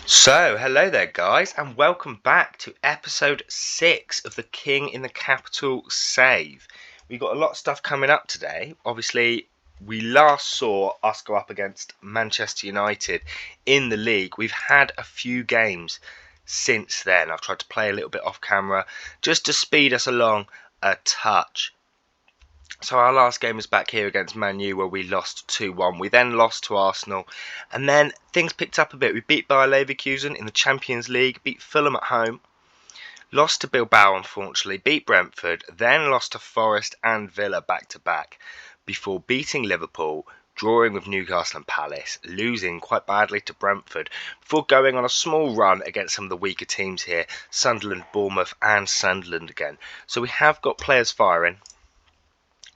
So, hello there, guys, and welcome back to episode 6 of the King in the Capital save. We've got a lot of stuff coming up today. Obviously, we last saw us go up against Manchester United in the league. We've had a few games since then. I've tried to play a little bit off camera just to speed us along a touch. So our last game was back here against Man U where we lost 2-1. We then lost to Arsenal and then things picked up a bit. We beat Bayer Leverkusen in the Champions League, beat Fulham at home, lost to Bilbao unfortunately, beat Brentford, then lost to Forest and Villa back to back before beating Liverpool, drawing with Newcastle and Palace, losing quite badly to Brentford before going on a small run against some of the weaker teams here, Sunderland, Bournemouth and Sunderland again. So we have got players firing.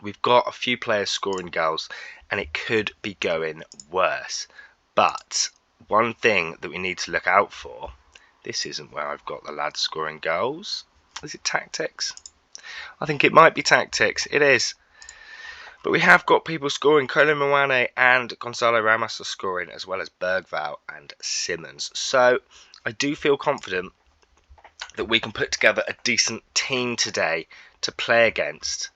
We've got a few players scoring goals and it could be going worse. But one thing that we need to look out for, this isn't where I've got the lads scoring goals. Is it tactics? I think it might be tactics. It is. But we have got people scoring. Kolo Muane and Gonzalo Ramos are scoring, as well as Bergvall and Simmons. So I do feel confident that we can put together a decent team today to play against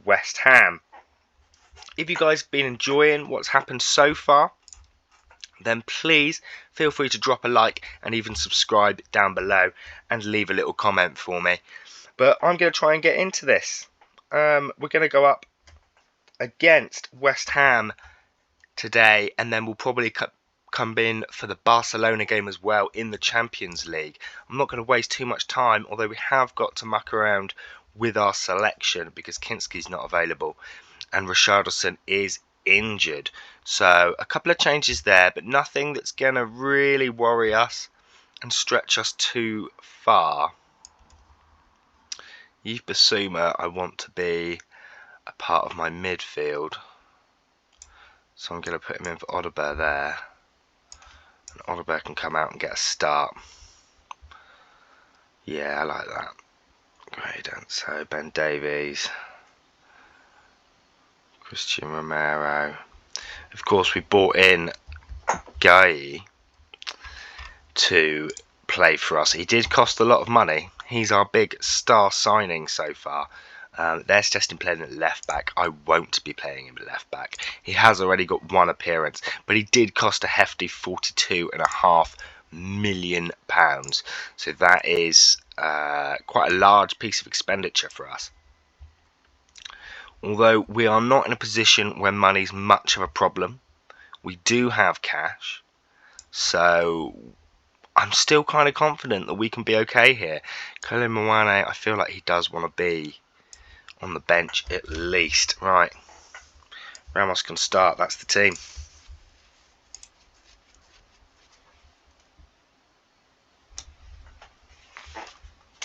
West Ham. If you guys have been enjoying what's happened so far, then please feel free to drop a like and even subscribe down below and leave a little comment for me. But I'm going to try and get into this. We're going to go up against West Ham today, and then we'll probably come in for the Barcelona game as well in the Champions League. I'm not going to waste too much time, although we have got to muck around with our selection because Kinski's not available and Richarlison is injured. So a couple of changes there, but nothing that's going to really worry us and stretch us too far. Yves Bissouma I want to be a part of my midfield, so I'm going to put him in for Odegaard there, and Odegaard can come out and get a start. Yeah, I like that. Great, so Ben Davies, Christian Romero. Of course, we bought in Guy to play for us. He did cost a lot of money. He's our big star signing so far. There's Justin playing at left back. I won't be playing him at left back. He has already got one appearance, but he did cost a hefty £42.5 million. So that is quite a large piece of expenditure for us. Although we are not in a position where money's much of a problem, we do have cash, so I'm still kind of confident that we can be okay here. Kolo Muane, I feel like he does want to be on the bench at least. Right, Ramos can start, that's the team.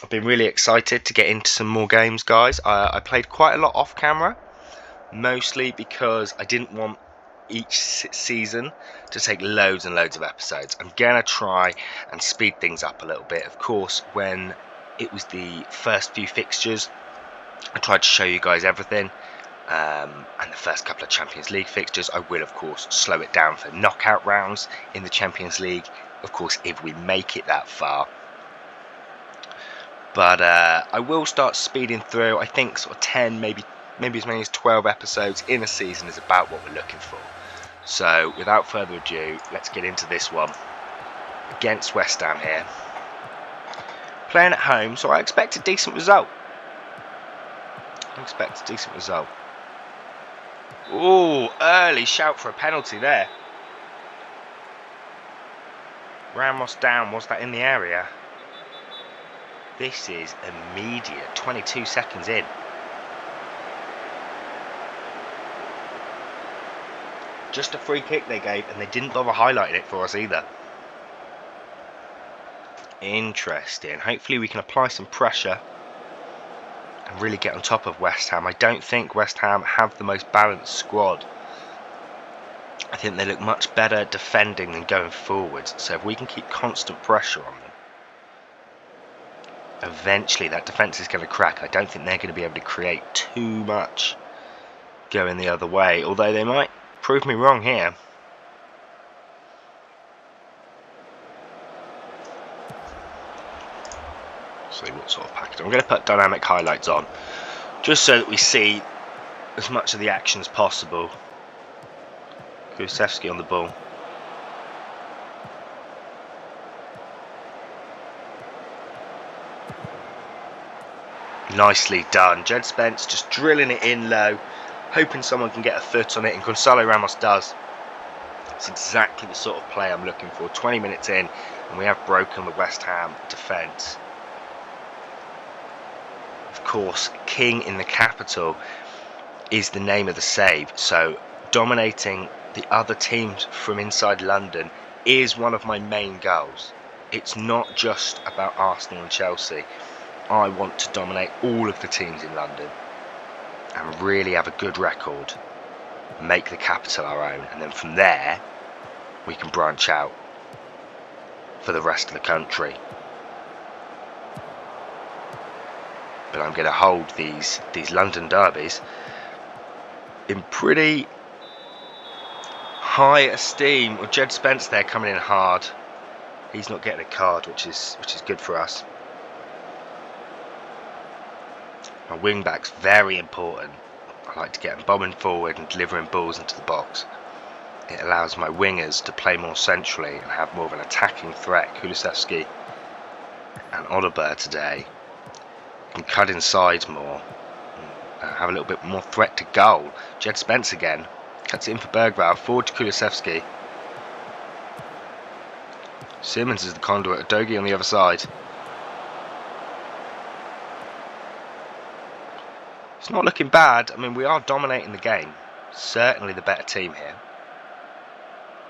I've been really excited to get into some more games, guys. I played quite a lot off camera, mostly because I didn't want each season to take loads and loads of episodes. I'm gonna try and speed things up a little bit. Of course, when it was the first few fixtures, I tried to show you guys everything, and the first couple of Champions League fixtures. I will of course slow it down for knockout rounds in the Champions League, of course, if we make it that far. But I will start speeding through. I think sort of 10, maybe as many as 12 episodes in a season is about what we're looking for. So without further ado, let's get into this one against West Ham here. Playing at home, so I expect a decent result. Ooh, early shout for a penalty there. Ramos down, was that in the area? This is immediate, 22 seconds in. Just a free kick they gave, and they didn't bother highlighting it for us either. Interesting. Hopefully we can apply some pressure and really get on top of West Ham. I don't think West Ham have the most balanced squad. I think they look much better defending than going forwards. So if we can keep constant pressure on them, eventually that defence is going to crack. I don't think they're going to be able to create too much going the other way, although they might prove me wrong here. See what sort of package. I'm going to put dynamic highlights on, just so that we see as much of the action as possible. Kulusevski on the ball. Nicely done. Jed Spence just drilling it in low, hoping someone can get a foot on it, and Gonzalo Ramos does. It's exactly the sort of play I'm looking for. 20 minutes in, and we have broken the West Ham defence. Of course, King in the capital is the name of the save, so dominating the other teams from inside London is one of my main goals. It's not just about Arsenal and Chelsea. I want to dominate all of the teams in London and really have a good record, make the capital our own, and then from there we can branch out for the rest of the country. But I'm going to hold these London derbies in pretty high esteem. Well, Jed Spence there coming in hard. He's not getting a card, which is good for us. My wing back's very important. I like to get them bombing forward and delivering balls into the box. It allows my wingers to play more centrally and have more of an attacking threat. Kulusevski and Oliver today can cut inside more and have a little bit more threat to goal. Jed Spence again cuts it in for Bergvall, forward to Kulusevski. Simmons is the conduit, Dogi on the other side. It's not looking bad. I mean, we are dominating the game. Certainly the better team here.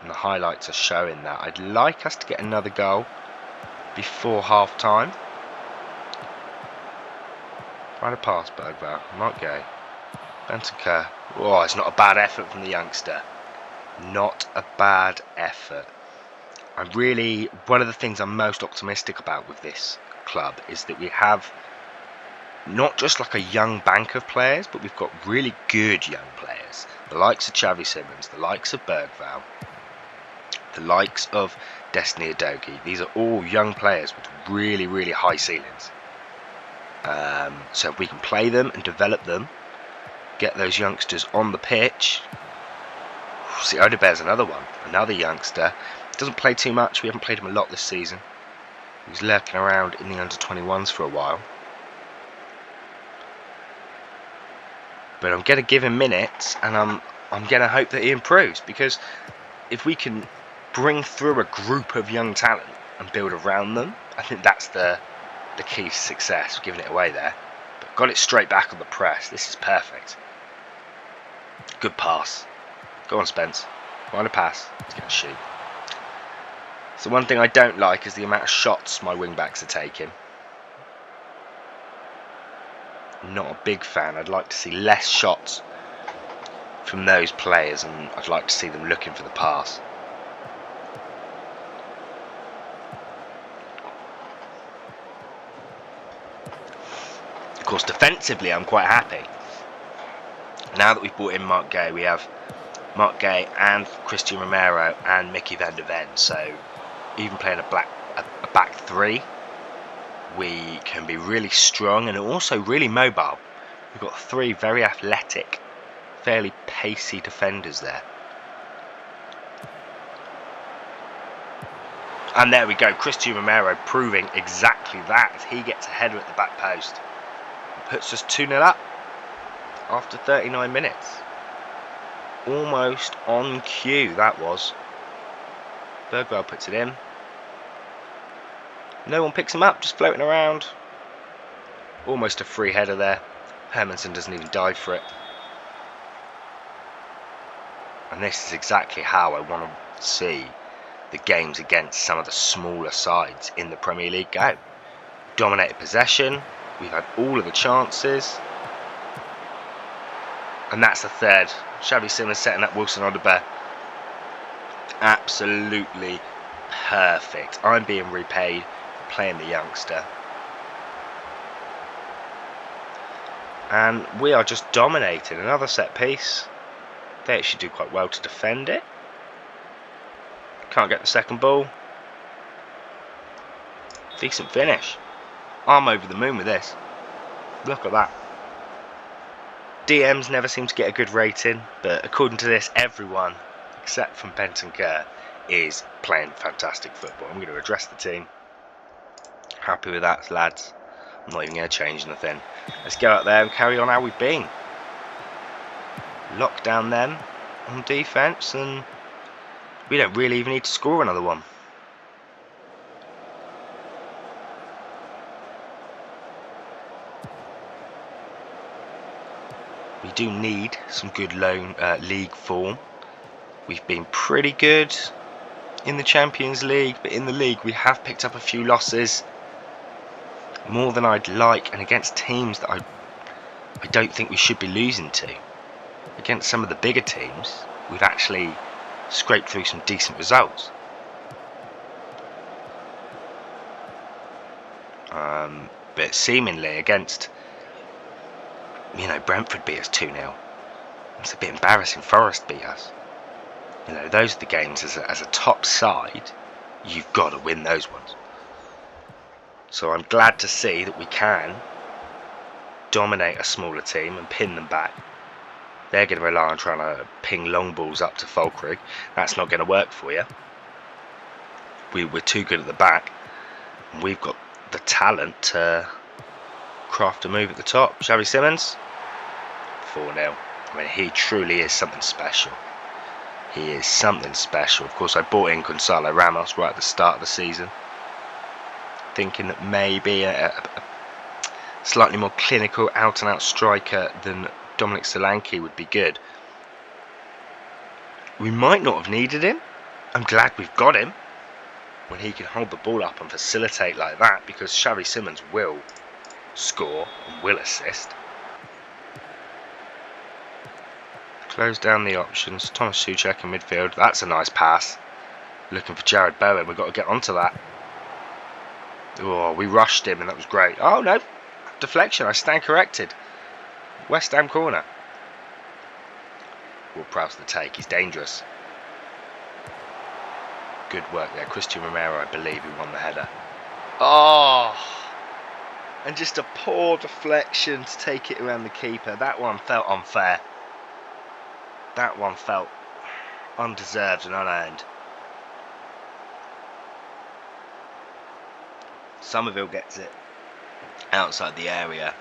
And the highlights are showing that. I'd like us to get another goal before half time. Right a pass, Bergvall. Not Gay. Bentancur. Oh, it's not a bad effort from the youngster. Not a bad effort. One of the things I'm most optimistic about with this club is that we have not just like a young bank of players, but we've got really good young players. The likes of Xavi Simmons, the likes of Bergvall, the likes of Destiny Udogie. These are all young players with really, really high ceilings. So if we can play them and develop them, get those youngsters on the pitch. See, Odebear's another youngster. Doesn't play too much. We haven't played him a lot this season. He was lurking around in the under-21s for a while. But I'm going to give him minutes, and I'm going to hope that he improves, because if we can bring through a group of young talent and build around them, I think that's the key to success. Giving it away there, but got it straight back on the press. This is perfect. Good pass. Go on, Spence. Find a pass. Let's get a shoot. So one thing I don't like is the amount of shots my wing backs are taking. Not a big fan. I'd like to see less shots from those players, and I'd like to see them looking for the pass. Of course, defensively I'm quite happy. Now that we've brought in Mark Gay, we have Mark Gay and Christian Romero and Mickey van der Ven. So even playing a back three, we can be really strong and also really mobile. We've got three very athletic, fairly pacey defenders there. And there we go, Christian Romero proving exactly that as he gets a header at the back post. Puts us 2-0 up after 39 minutes. Almost on cue, that was. Bergvall puts it in. No one picks him up, just floating around. Almost a free header there. Hermansen doesn't even dive for it. And this is exactly how I want to see the games against some of the smaller sides in the Premier League go. Dominated possession. We've had all of the chances. And that's the third. Xavi Simmons setting up Wilson Odebear. Absolutely perfect. I'm being repaid for playing the youngster. And we are just dominating. Another set piece. They actually do quite well to defend it. Can't get the second ball. Decent finish. I'm over the moon with this. Look at that. DMs never seem to get a good rating, but according to this, everyone, except from Bentancur, is playing fantastic football. I'm going to address the team. Happy with that, lads. I'm not even going to change anything. Let's go out there and carry on how we've been. Lock down them on defence, and we don't really even need to score another one. We do need some good league form. We've been pretty good in the Champions League, but in the league we have picked up a few losses. More than I'd like, and against teams that I don't think we should be losing to. Against some of the bigger teams, we've actually scraped through some decent results. But seemingly against, Brentford beat us 2-0. It's a bit embarrassing. Forest beat us. Those are the games as a top side, you've got to win those ones. So I'm glad to see that we can dominate a smaller team and pin them back. They're going to rely on trying to ping long balls up to Falkirk. That's not going to work for you. We're too good at the back. And we've got the talent to craft a move at the top. Xavi Simons, 4-0. I mean, he truly is something special. He is something special. Of course, I bought in Gonzalo Ramos right at the start of the season, thinking that maybe a slightly more clinical out-and-out striker than Dominic Solanke would be good. We might not have needed him. I'm glad we've got him when he can hold the ball up and facilitate like that, because Xavi Simons will score and will assist. Close down the options. Thomas Souček in midfield. That's a nice pass. Looking for Jared Bowen. We've got to get onto that. Oh, we rushed him and that was great. Oh no, deflection. I stand corrected. West Ham corner. Ward-Prowse the take. He's dangerous. Good work there. Christian Romero, I believe, who won the header. Oh, and just a poor deflection to take it around the keeper. That one felt unfair. That one felt undeserved and unearned. Somerville gets it outside the area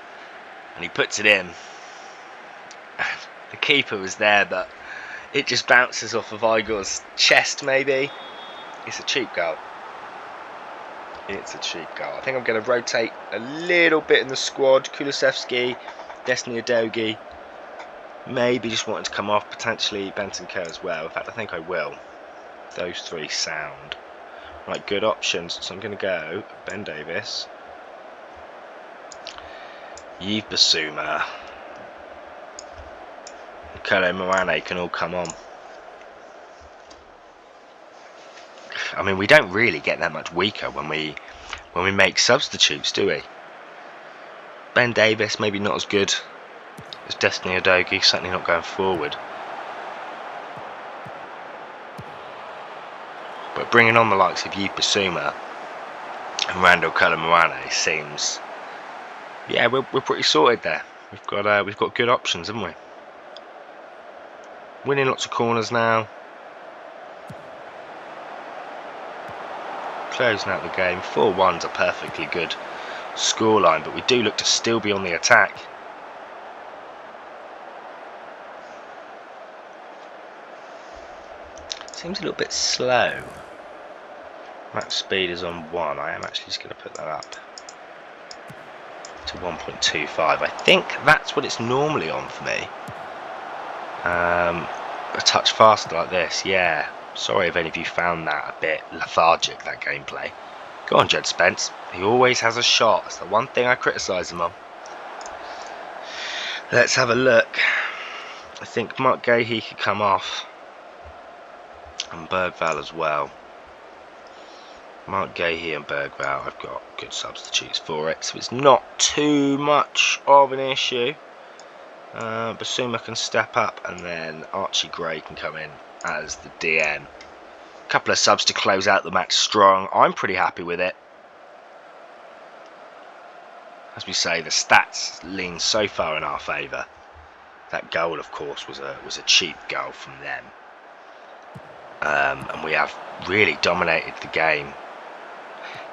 and he puts it in. The keeper was there, but it just bounces off of Igor's chest maybe. It's a cheap goal. It's a cheap goal. I think I'm going to rotate a little bit in the squad. Kulusevski, Destiny Udogie, maybe just wanting to come off, potentially Bentancur as well. In fact, I think I will. Those three sound. Right, good options. So I'm going to go Ben Davis, Yves Bissouma, Kolo Muane can all come on. I mean, we don't really get that much weaker when we make substitutes, do we? Ben Davis maybe not as good as Destiny Udogie, certainly not going forward. But bringing on the likes of Yves Bissouma and Randall Kolo Muane seems, yeah, we're pretty sorted there. We've got good options, haven't we? Winning lots of corners now. Closing out the game. 4-1's a perfectly good scoreline, but we do look to still be on the attack. Seems a little bit slow. Max speed is on 1. I am actually just going to put that up to 1.25. I think that's what it's normally on for me. A touch faster like this, yeah. Sorry if any of you found that a bit lethargic, that gameplay. Go on, Jed Spence. He always has a shot. That's the one thing I criticise him on. Let's have a look. I think Mark Gahey could come off. And Bergvall as well. Mark Gahey and Bergvall, I've got good substitutes for it, so it's not too much of an issue. Bissouma can step up, and then Archie Gray can come in as the DM. A couple of subs to close out the match strong. I'm pretty happy with it. As we say, the stats lean so far in our favour. That goal, of course, was a cheap goal from them, and we have really dominated the game.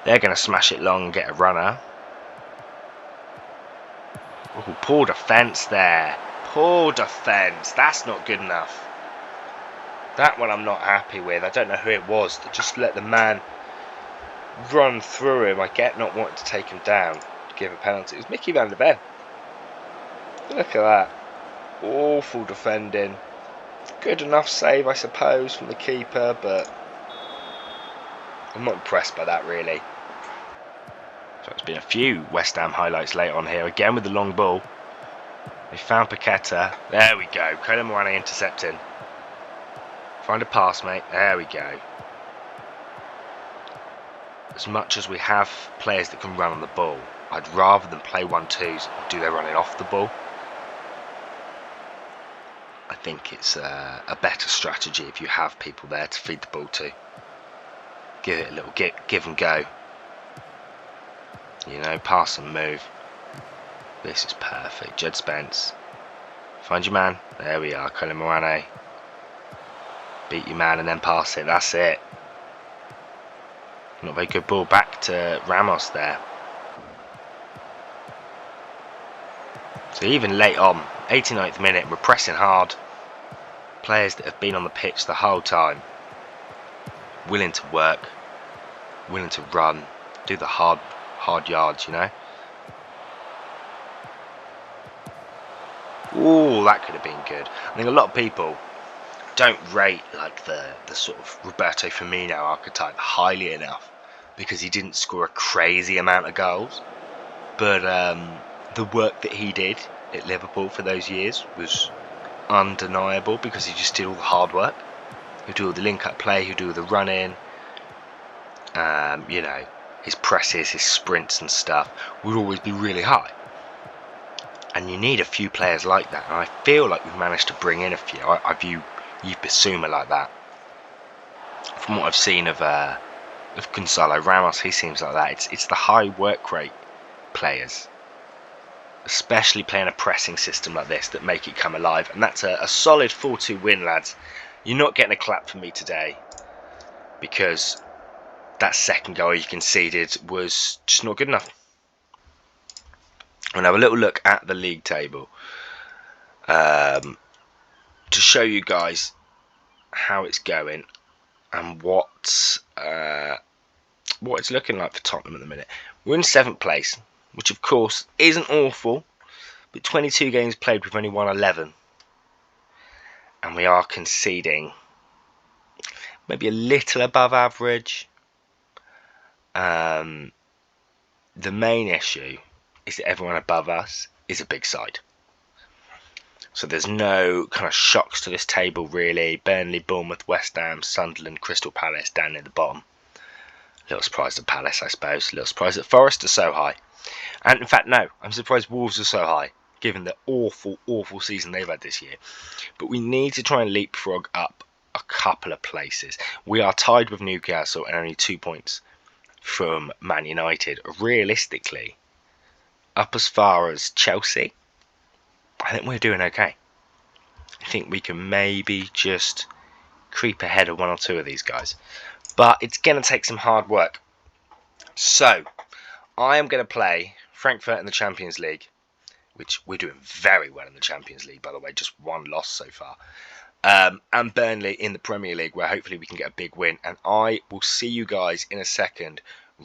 They're going to smash it long and get a runner. Oh, poor defence there. Poor defence. That's not good enough. That one I'm not happy with. I don't know who it was that just let the man run through him. I get not wanting to take him down to give a penalty. It was Mickey van der Ven. Look at that. Awful defending. Good enough save, I suppose, from the keeper, but I'm not impressed by that, really. So it's been a few West Ham highlights late on here. Again with the long ball. They found Paqueta. There we go. Colin Moane intercepting. Find a pass, mate. There we go. As much as we have players that can run on the ball, I'd rather than play 1-2s and do their running off the ball. I think it's a better strategy if you have people there to feed the ball to. Give it a little give and go. You know, pass and move. This is perfect. Jed Spence. Find your man. There we are. Colin Moane. Beat your man and then pass it. That's it. Not very good ball back to Ramos there. So even late on, 89th minute, we're pressing hard. Players that have been on the pitch the whole time. Willing to work. Willing to run. Do the hard yards, you know. Ooh, that could have been good. I think a lot of people don't rate like the sort of Roberto Firmino archetype highly enough because he didn't score a crazy amount of goals. But the work that he did at Liverpool for those years was undeniable because he just did all the hard work. He'd do all the link-up play, he'd do all the run-in. You know, his presses, his sprints and stuff would always be really high. And you need a few players like that, and I feel like we've managed to bring in a few. I view Bissouma like that. From what I've seen of Gonzalo Ramos, he seems like that. It's the high work rate players, especially playing a pressing system like this, that make it come alive. And that's a solid 4-2 win, lads. You're not getting a clap from me today because that second goal you conceded was just not good enough. We'll have a little look at the league table to show you guys how it's going and what it's looking like for Tottenham at the minute. We're in 7th place, which of course isn't awful, but 22 games played, we've only won 11, and we are conceding maybe a little above average. The main issue is that everyone above us is a big side. So there's no kind of shocks to this table really. Burnley, Bournemouth, West Ham, Sunderland, Crystal Palace down near the bottom. A little surprised at Palace, I suppose. A little surprised that Forest are so high. And in fact, no, I'm surprised Wolves are so high, given the awful, awful season they've had this year. But we need to try and leapfrog up a couple of places. We are tied with Newcastle and only 2 points from Man United. Realistically, up as far as Chelsea, I think we're doing okay. I think we can maybe just creep ahead of 1 or 2 of these guys. But it's going to take some hard work. So, I am going to play Frankfurt in the Champions League, which we're doing very well in the Champions League, by the way, just 1 loss so far. And Burnley in the Premier League, where hopefully we can get a big win. And I will see you guys in a second,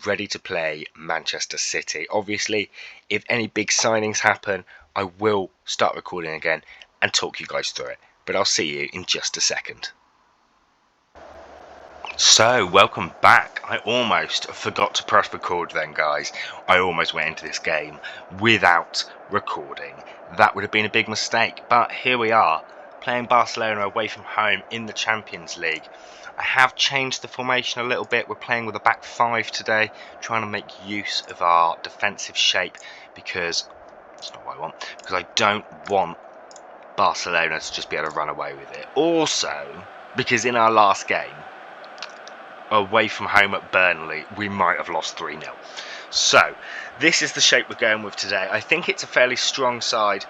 ready to play Manchester City. Obviously, if any big signings happen, I will start recording again and talk you guys through it. But I'll see you in just a second. So, welcome back. I almost forgot to press record then, guys. I almost went into this game without recording. That would have been a big mistake. But here we are, playing Barcelona away from home in the Champions League. I have changed the formation a little bit. We're playing with a back 5 today, trying to make use of our defensive shape because that's not what I want. Because I don't want Barcelona to just be able to run away with it. Also, because in our last game, away from home at Burnley, we might have lost 3-0. So, this is the shape we're going with today. I think it's a fairly strong side.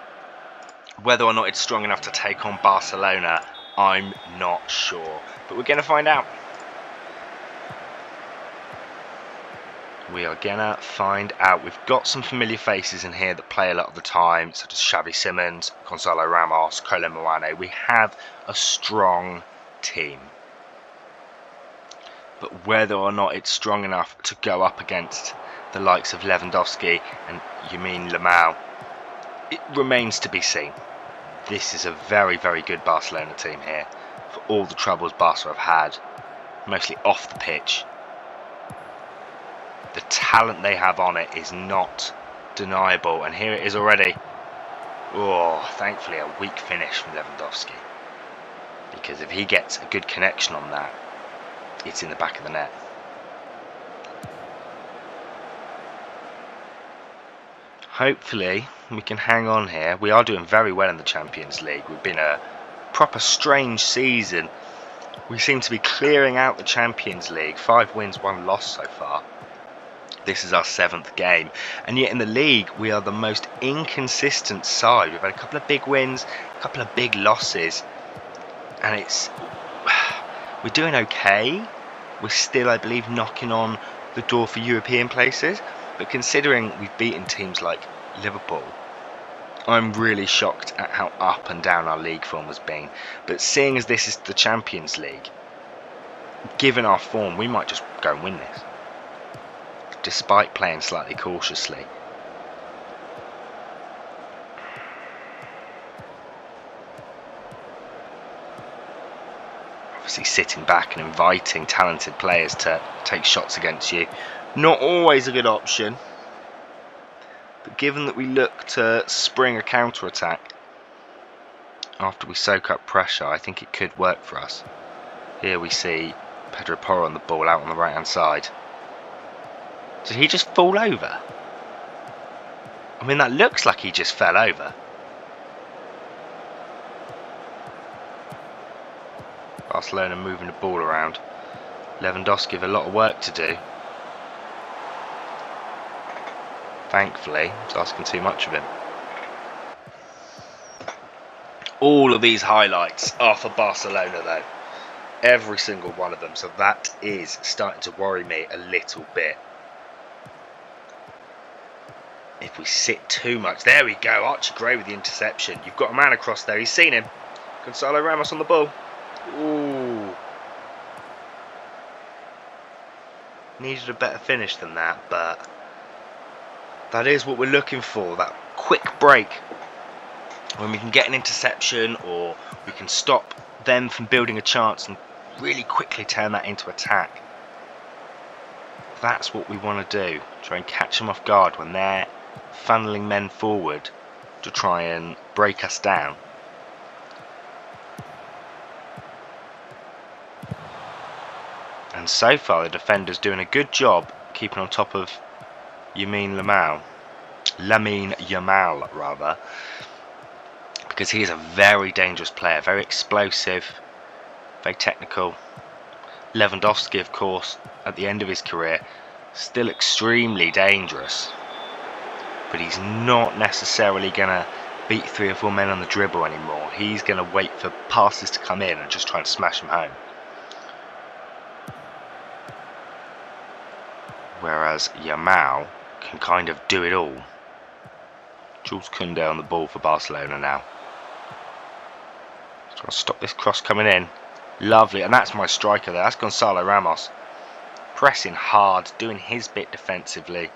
Whether or not it's strong enough to take on Barcelona, I'm not sure. But we're going to find out. We are going to find out. We've got some familiar faces in here that play a lot of the time, such as Xavi Simons, Gonzalo Ramos, Colin Moane. We have a strong team. But whether or not it's strong enough to go up against the likes of Lewandowski and Lamine Yamal, it remains to be seen. This is a very, very good Barcelona team here, for all the troubles Barca have had, mostly off the pitch. The talent they have on it is not deniable, and here it is already. Oh, thankfully a weak finish from Lewandowski, because if he gets a good connection on that, it's in the back of the net. Hopefully we can hang on here. We are doing very well in the Champions League. We've been a proper strange season. We seem to be clearing out the Champions League. 5 wins, 1 loss so far. This is our 7th game. And yet in the league, we are the most inconsistent side. We've had a couple of big wins, a couple of big losses. And we're doing okay. We're still, I believe, knocking on the door for European places. But considering we've beaten teams like Liverpool, I'm really shocked at how up and down our league form has been. But seeing as this is the Champions League, given our form, we might just go and win this, despite playing slightly cautiously. Obviously sitting back and inviting talented players to take shots against you, not always a good option. But given that we look to spring a counter-attack after we soak up pressure, I think it could work for us. Here we see Pedro Porro on the ball out on the right hand side. Did he just fall over? I mean, that looks like he just fell over. Barcelona moving the ball around. Lewandowski have a lot of work to do. Thankfully, it's asking too much of him. All of these highlights are for Barcelona though. Every single one of them. So that is starting to worry me a little bit. If we sit too much. There we go. Archie Gray with the interception. You've got a man across there. He's seen him. Gonzalo Ramos on the ball. Ooh. Needed a better finish than that, but that is what we're looking for. That quick break. When we can get an interception, or we can stop them from building a chance and really quickly turn that into attack. That's what we want to do. Try and catch them off guard when they're funneling men forward to try and break us down. And so far the defender's doing a good job keeping on top of Lamine Yamal rather, because he is a very dangerous player, very explosive, very technical. Lewandowski, of course, at the end of his career, still extremely dangerous, but he's not necessarily going to beat 3 or 4 men on the dribble anymore. He's going to wait for passes to come in and just try and smash them home. Whereas Yamal can kind of do it all. Jules Koundé on the ball for Barcelona now. Trying to stop this cross coming in. Lovely, and that's my striker there. That's Gonzalo Ramos. Pressing hard, doing his bit defensively.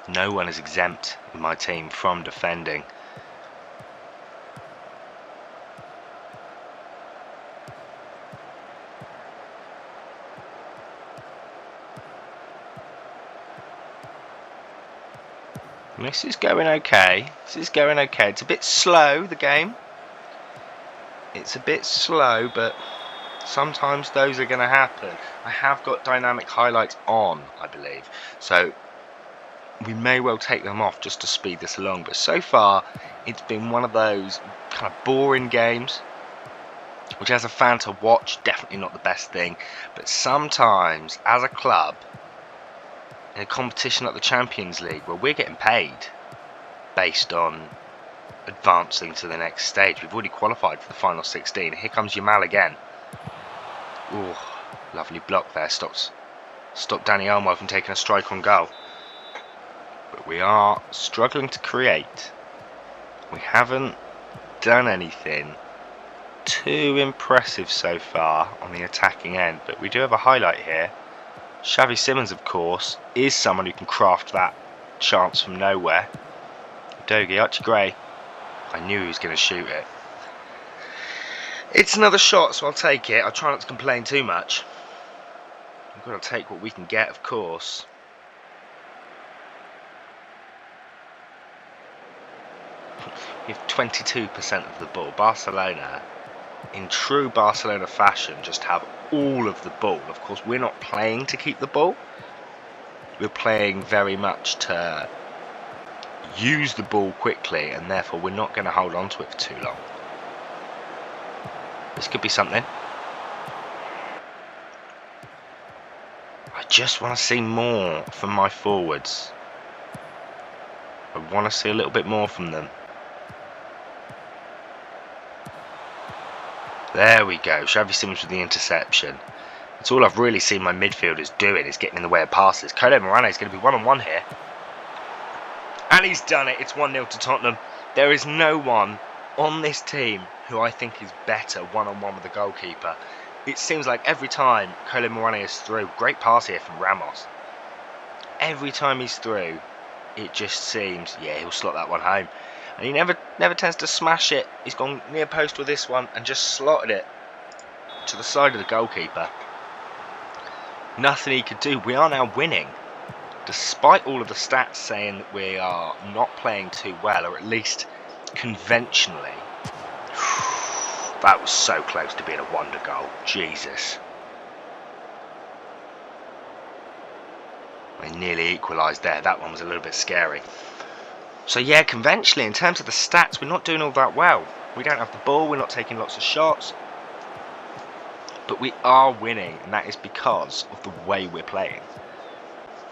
No one is exempt in my team from defending. This is going okay. This is going okay. It's a bit slow, the game. It's a bit slow, but sometimes those are going to happen. I have got dynamic highlights on, I believe. So we may well take them off just to speed this along. But so far, it's been one of those kind of boring games. which as a fan to watch, definitely not the best thing. But sometimes, as a club, in a competition like the Champions League, where we're getting paid based on advancing to the next stage, we've already qualified for the final 16. Here comes Yamal again. Ooh, lovely block there. Stopped Danny Olmo from taking a strike on goal. But we are struggling to create. We haven't done anything too impressive so far on the attacking end, but we do have a highlight here. Xavi Simons, of course, is someone who can craft that chance from nowhere. Dogi, Archie Gray. I knew he was going to shoot it. It's another shot, so I'll take it. I'll try not to complain too much. We've got to take what we can get, of course. We have 22% of the ball. Barcelona, in true Barcelona fashion, just have all of the ball. Of course, we're not playing to keep the ball. We're playing very much to use the ball quickly, and therefore we're not going to hold on to it for too long. This could be something. I just want to see more from my forwards. I want to see a little bit more from them. There we go. Xavi Simons with the interception. That's all I've really seen my midfielders doing, is getting in the way of passes. Kolo Muani is going to be one-on-one here. And he's done it. It's 1-0 to Tottenham. There is no one on this team who I think is better one-on-one with the goalkeeper. It seems like every time Kolo Muani is through, great pass here from Ramos. Every time he's through, it just seems, yeah, he'll slot that one home. And he never tends to smash it. He's gone near post with this one and just slotted it to the side of the goalkeeper. Nothing he could do. We are now winning, despite all of the stats saying that we are not playing too well, or at least conventionally. That was so close to being a wonder goal. Jesus. They nearly equalised there. That one was a little bit scary. So yeah, conventionally, in terms of the stats, we're not doing all that well. We don't have the ball, we're not taking lots of shots. But we are winning, and that is because of the way we're playing.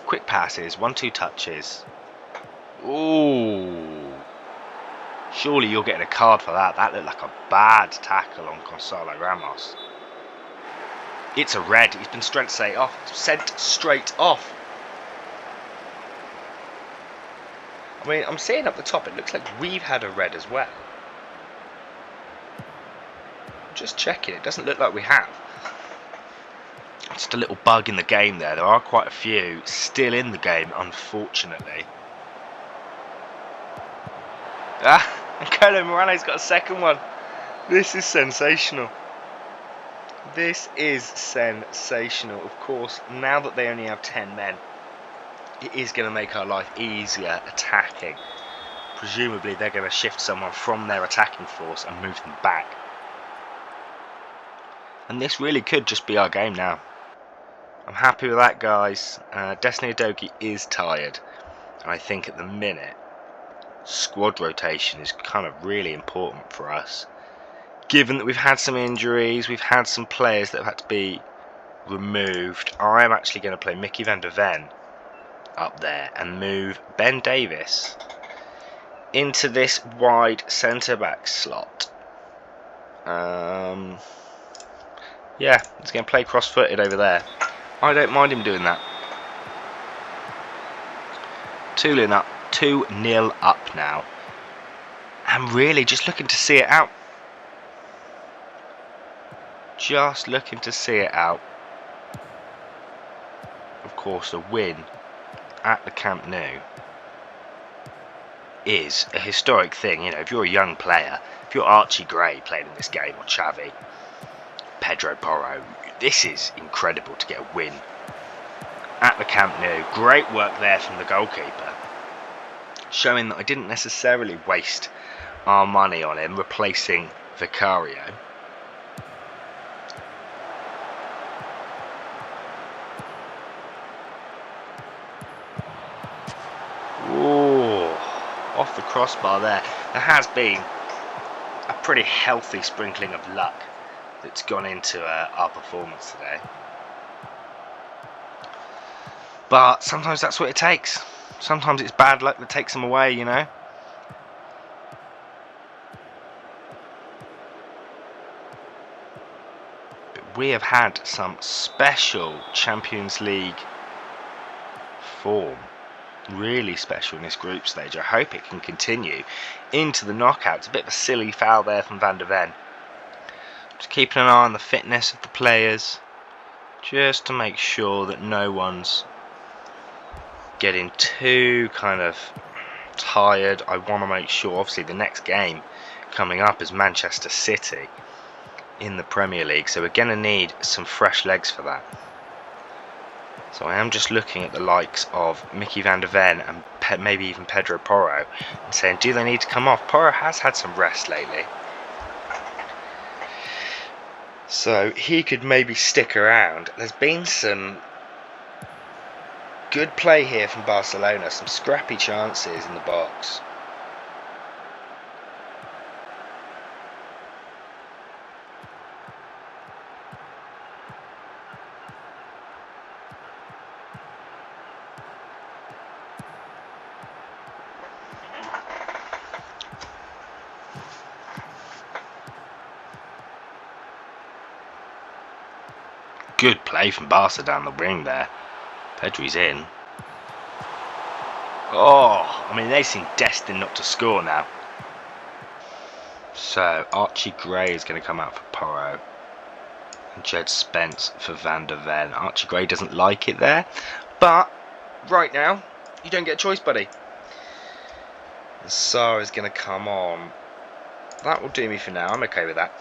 Quick passes, 1-2 touches. Ooh. Surely you're getting a card for that. That looked like a bad tackle on Gonzalo Ramos. It's a red. He's been sent straight off. I mean, I'm seeing up the top, it looks like we've had a red as well. Just checking, it doesn't look like we have. Just a little bug in the game there. There are quite a few still in the game, unfortunately. And Kolo Muani's got a second one. This is sensational. This is sensational. Of course, now that they only have 10 men, it is going to make our life easier attacking. Presumably they're going to shift someone from their attacking force and move them back. And this really could just be our game now. I'm happy with that, guys. Destiny Udogie is tired. And I think at the minute, squad rotation is kind of really important for us. Given that we've had some injuries, we've had some players that have had to be removed, I'm actually going to play Mickey van der Ven up there and move Ben Davis into this wide centre-back slot. Yeah, he's going to play cross-footed over there. I don't mind him doing that. 2-0 up now. I'm really just looking to see it out. Just looking to see it out. Of course, a win at the Camp Nou is a historic thing. You know, if you're a young player, if you're Archie Gray playing in this game, or Xavi, Pedro Porro, this is incredible to get a win at the Camp Nou. Great work there from the goalkeeper, showing that I didn't necessarily waste our money on him replacing Vicario. Ooh, off the crossbar there. There has been a pretty healthy sprinkling of luck that's gone into our performance today. But sometimes that's what it takes. Sometimes it's bad luck that takes them away, you know. But we have had some special Champions League form. Really special in this group stage. I hope it can continue into the knockouts. A bit of a silly foul there from Van der Ven. Just keeping an eye on the fitness of the players, just to make sure that no one's getting too kind of tired. I want to make sure, obviously the next game coming up is Manchester City in the Premier League, so we're going to need some fresh legs for that. So I am just looking at the likes of Mickey van der Ven and maybe even Pedro Porro and saying, do they need to come off? Porro has had some rest lately, so he could maybe stick around. There's been some good play here from Barcelona, some scrappy chances in the box. Good play from Barca down the wing there. Pedri's in. Oh, I mean, they seem destined not to score now. So Archie Gray is going to come out for Porro and Jed Spence for Van der Ven. Archie Gray doesn't like it there, but right now you don't get a choice, buddy. The Sarr is going to come on. That will do me for now. I'm okay with that.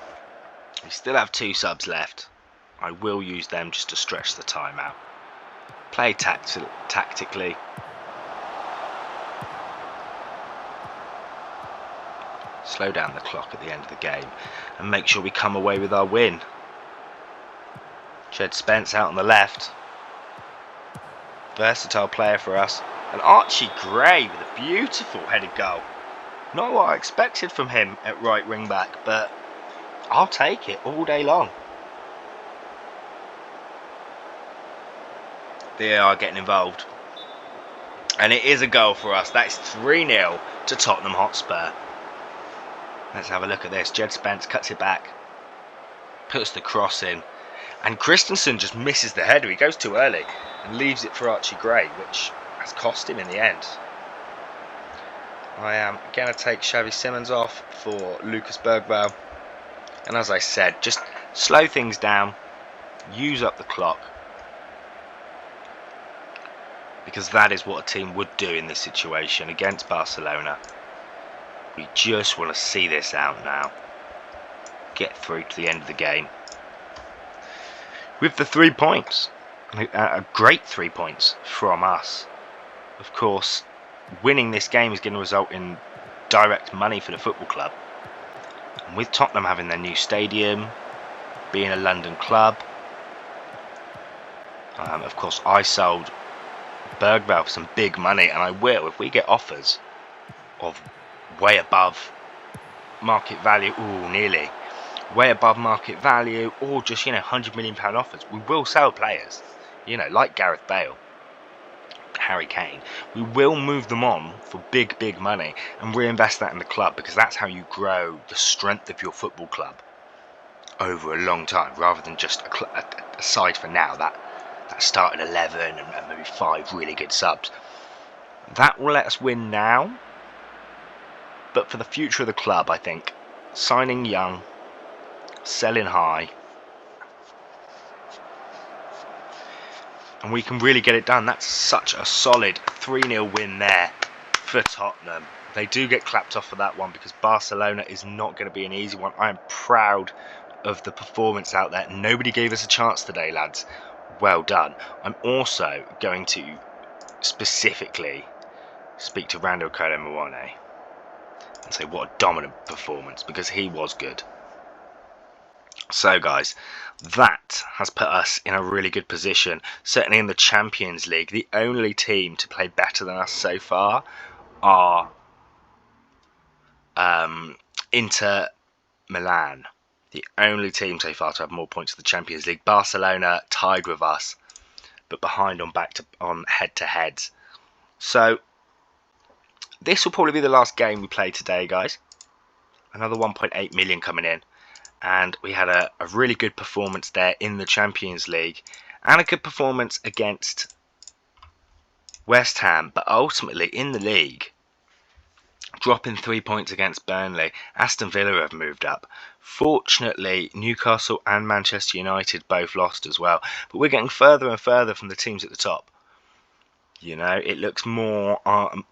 We still have 2 subs left. I will use them just to stretch the time out. Play tactically. Slow down the clock at the end of the game and make sure we come away with our win. Jed Spence out on the left. Versatile player for us. And Archie Gray with a beautiful headed goal. Not what I expected from him at right wing back, but I'll take it all day long. They are getting involved. And it is a goal for us. That's 3-0 to Tottenham Hotspur. Let's have a look at this. Jed Spence cuts it back. Puts the cross in. And Christensen just misses the header. He goes too early and leaves it for Archie Gray, which has cost him in the end. I am going to take Xavi Simons off for Lucas Bergvall. And as I said, just slow things down. Use up the clock. Because that is what a team would do in this situation against Barcelona. We just want to see this out now. Get through to the end of the game. With the 3 points. A great 3 points from us. Of course, winning this game is going to result in direct money for the football club. And with Tottenham having their new stadium, being a London club, of course I sold Bergvall for some big money, and I will if we get offers of way above market value. Ooh, nearly way above market value, or just £100 million offers. We will sell players, like Gareth Bale, Harry Kane. We will move them on for big money and reinvest that in the club, because that's how you grow the strength of your football club over a long time, rather than just a side for now that started 11 and maybe 5 really good subs. That will let us win now, but for the future of the club, I think signing young, selling high, and we can really get it done. That's such a solid 3-0 win there for Tottenham. They do get clapped off for that one, because Barcelona is not going to be an easy one. I am proud of the performance out there. Nobody gave us a chance today, lads. Well done. I'm also going to specifically speak to Randall Kolo Muane and say what a dominant performance, because he was good. So guys, that has put us in a really good position, certainly in the Champions League. The only team to play better than us so far are Inter Milan. the only team so far to have more points in the Champions League. Barcelona tied with us, but behind on head-to-heads. So this will probably be the last game we play today, guys. Another 1.8 million coming in, and we had a really good performance there in the Champions League, and a good performance against West Ham, but ultimately in the league, dropping 3 points against Burnley. Aston Villa have moved up. Fortunately, Newcastle and Manchester United both lost as well, but we're getting further and further from the teams at the top. You know, it looks more and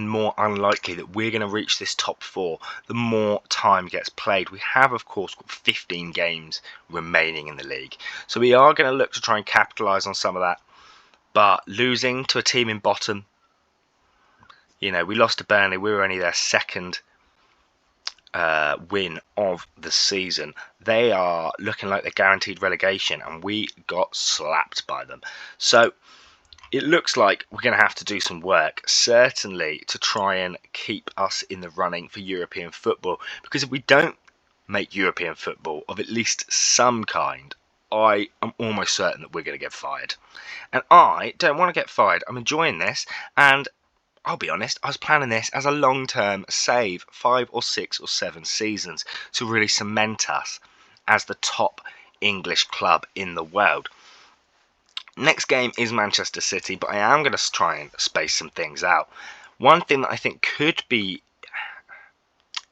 more unlikely that we're going to reach this top 4 the more time gets played. We have, of course, got 15 games remaining in the league, so we are going to look to try and capitalise on some of that. But losing to a team in bottom, you know, we lost to Burnley. We were only their second win of the season. They are looking like they're guaranteed relegation, and we got slapped by them. So it looks like we're going to have to do some work, certainly to try and keep us in the running for European football. Because if we don't make European football of at least some kind, I am almost certain that we're going to get fired. And I don't want to get fired. I'm enjoying this, and I'll be honest, I was planning this as a long-term save, 5 or 6 or 7 seasons, to really cement us as the top English club in the world. Next game is Manchester City, but I am going to try and space some things out. One thing that I think could be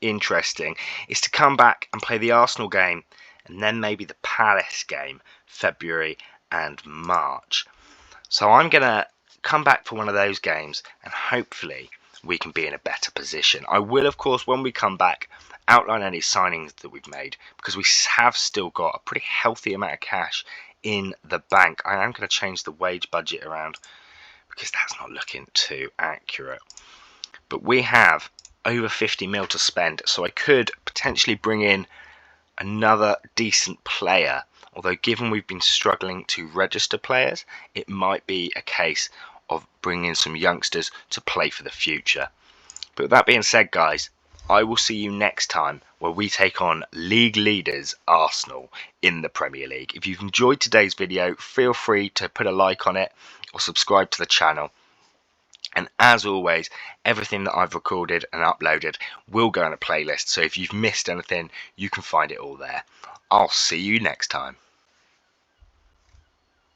interesting is to come back and play the Arsenal game, and then maybe the Palace game, February and March. So I'm going to come back for one of those games, and hopefully we can be in a better position. I will, of course, when we come back, outline any signings that we've made, because we have still got a pretty healthy amount of cash in the bank. I am going to change the wage budget around because that's not looking too accurate. But we have over 50 mil to spend, so I could potentially bring in another decent player. Although given we've been struggling to register players, it might be a case of bringing in some youngsters to play for the future. But with that being said, guys, I will see you next time where we take on league leaders Arsenal in the Premier League. If you've enjoyed today's video, feel free to put a like on it or subscribe to the channel. And as always, everything that I've recorded and uploaded will go in a playlist, so if you've missed anything, you can find it all there. I'll see you next time.